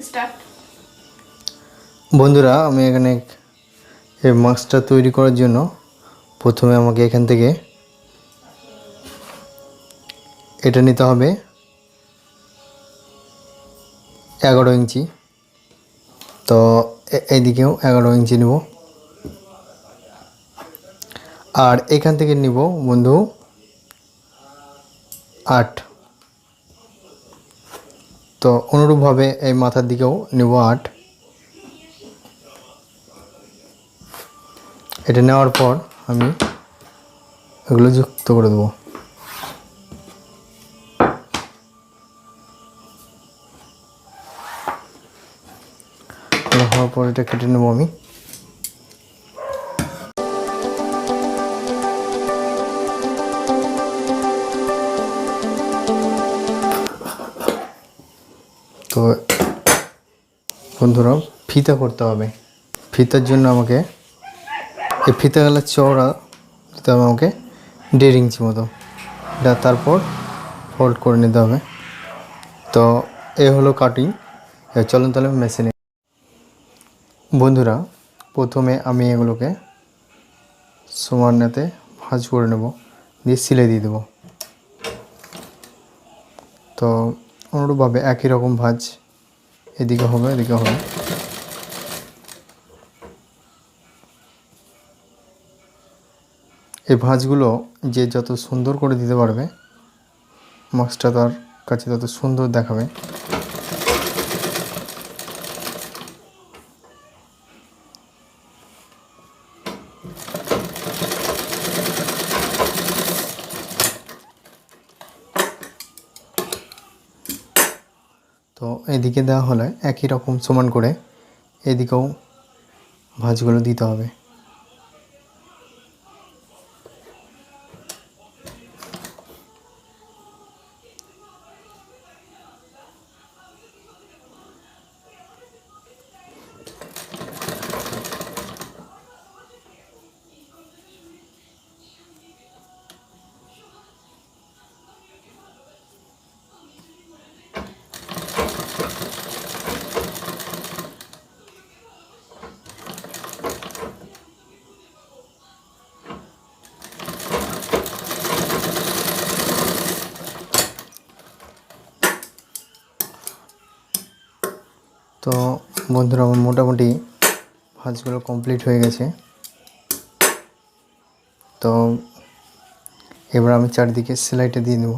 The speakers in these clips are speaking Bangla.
স্টার্ট। বন্ধুরা, আমি এখানে এই মাস্কটা তৈরি করার জন্য প্রথমে আমাকে এখান থেকে এটা নিতে হবে 11 ইঞ্চি। তো এইদিকেও 11 ইঞ্চি নেব, আর এখান থেকে নিব বন্ধু 8। তো অনুরূপভাবে এই মাথার দিকেও নেব 8। এটা নেওয়ার পর আমি এগুলো যুক্ত করে দেবো। হওয়ার পর এটা কেটে নেব আমি। তো বন্ধুরা, ফিতা করতে হবে। ফিতার জন্য আমাকে এই ফিতাগুলোর চওড়া দিতে হবে আমাকে 1.5 ইঞ্চি মতো। এটা তারপর ফোল্ড করে নিতে হবে। তো এ হলো কাটিং। চলুন তাহলে মেশিনে। বন্ধুরা, প্রথমে আমি এগুলোকে সমানেতে ভাঁজ করে নেব, দিয়ে সিলাই দিয়ে দেবো। তো অনুরূপভাবে একই রকম ভাঁজ এদিকে হবে, এদিকে হবে। এই ভাঁজগুলো যে যত সুন্দর করে দিতে পারবে, মাস্কটা তার কাছে তত সুন্দর দেখাবে। তো এদিকে দেওয়া হলে একই রকম সমান করে এদিকেও ভাঁজগুলো দিতে হবে। তো বন্ধুরা, আমার মোটামুটি ভাঁজগুলো কমপ্লিট হয়ে গেছে। তো এবার আমি চারিদিকে সেলাইটা দিয়ে নেব।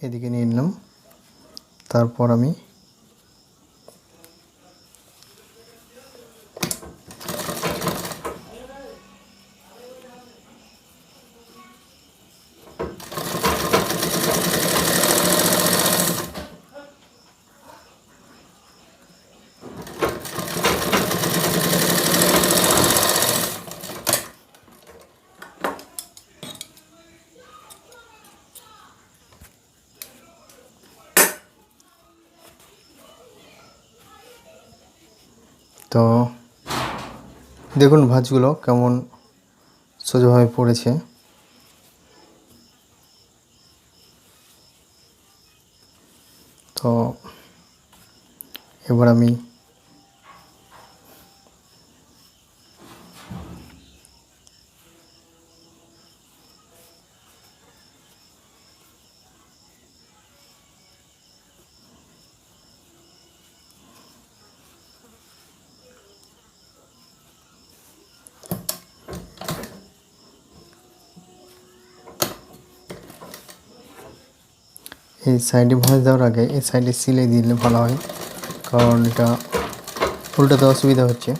এদিকে নিয়ে নিলাম। তারপর আমি তো দেখুন ভাঁজগুলো কেমন সোজাভাবে পড়েছে। তো এবার আমি এই সাইডে ভাঁজ দেওয়ার আগে এই সাইডে সিলাই দিলে ভালো হয়, কারণ এটা উল্টাতে অসুবিধা হচ্ছে।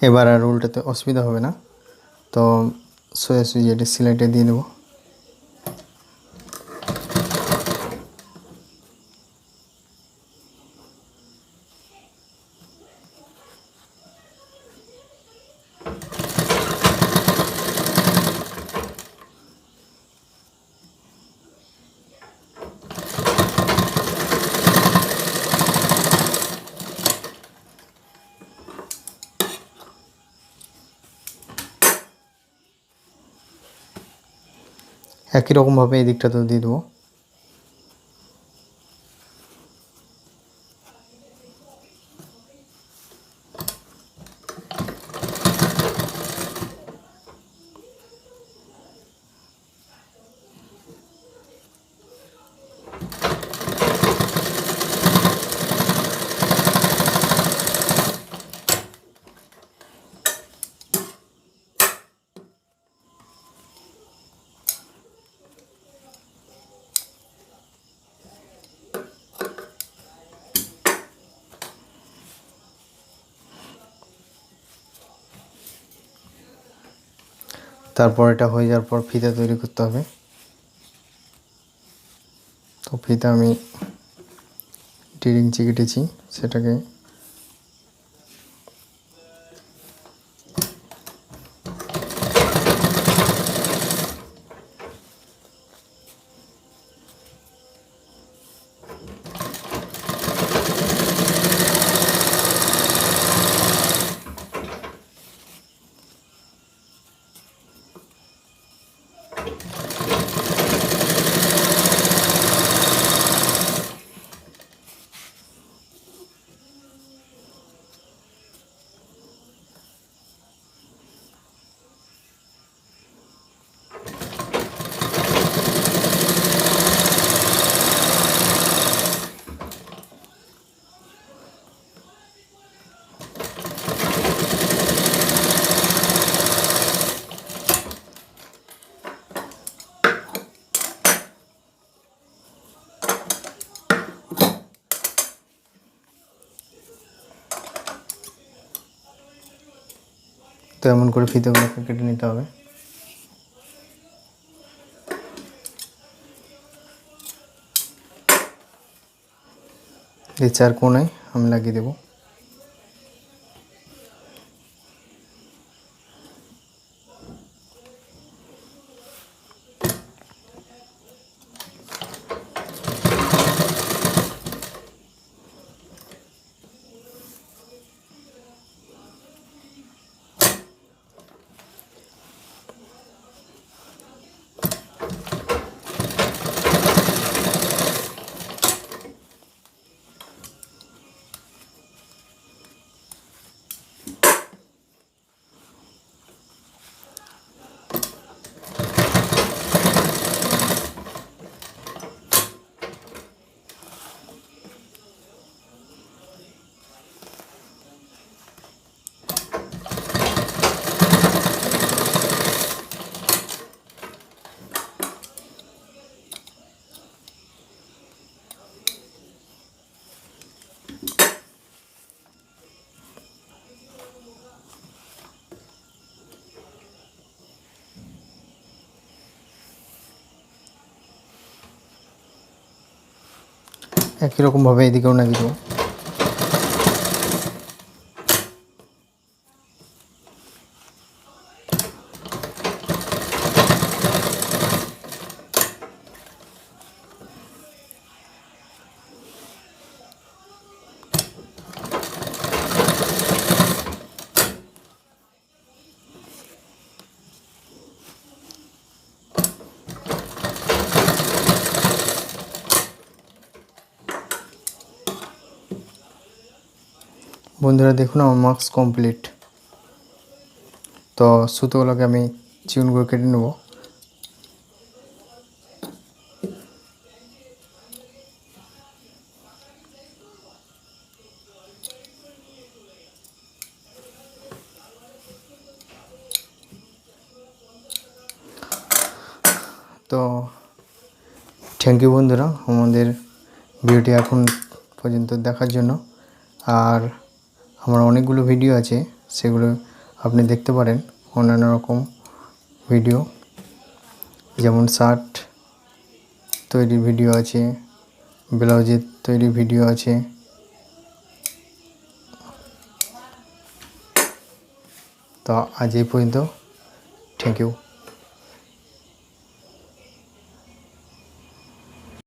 এবার আর উল্টাতে অসুবিধা হবে না। তো সোজাসুজি এটা সেলাইটা দিয়ে দেবো। একই রকমভাবে এই দিকটাতেও দিয়ে দেবো। তারপর এটা হয়ে যাওয়ার পর ফিতা তৈরি করতে হবে। তো ফিতা আমি 1.5 ইঞ্চি কেটেছি, সেটাকে তো এমন করে ফিতাগুলোকে কেটে নিতে হবে। এই 4 কোণায় আমি লাগিয়ে দেবো। একই রকমভাবে এদিকেও লাগিয়ে দেবো। বন্ধুরা দেখুন আমার মাস্ক কমপ্লিট। তো সুতোগুলোকে আমি চিকন করে কেটে নেব। তো থ্যাংক ইউ বন্ধুরা আমাদের ভিডিওটি এখন পর্যন্ত দেখার জন্য। আর আমার অনেকগুলো ভিডিও আছে সেগুলো আপনি দেখতে পারেন। অন্যান্য রকম ভিডিও যেমন শার্ট তৈরির ভিডিও আছে, ব্লাউজের তৈরির ভিডিও আছে। তো আজ এই পর্যন্ত। Thank you.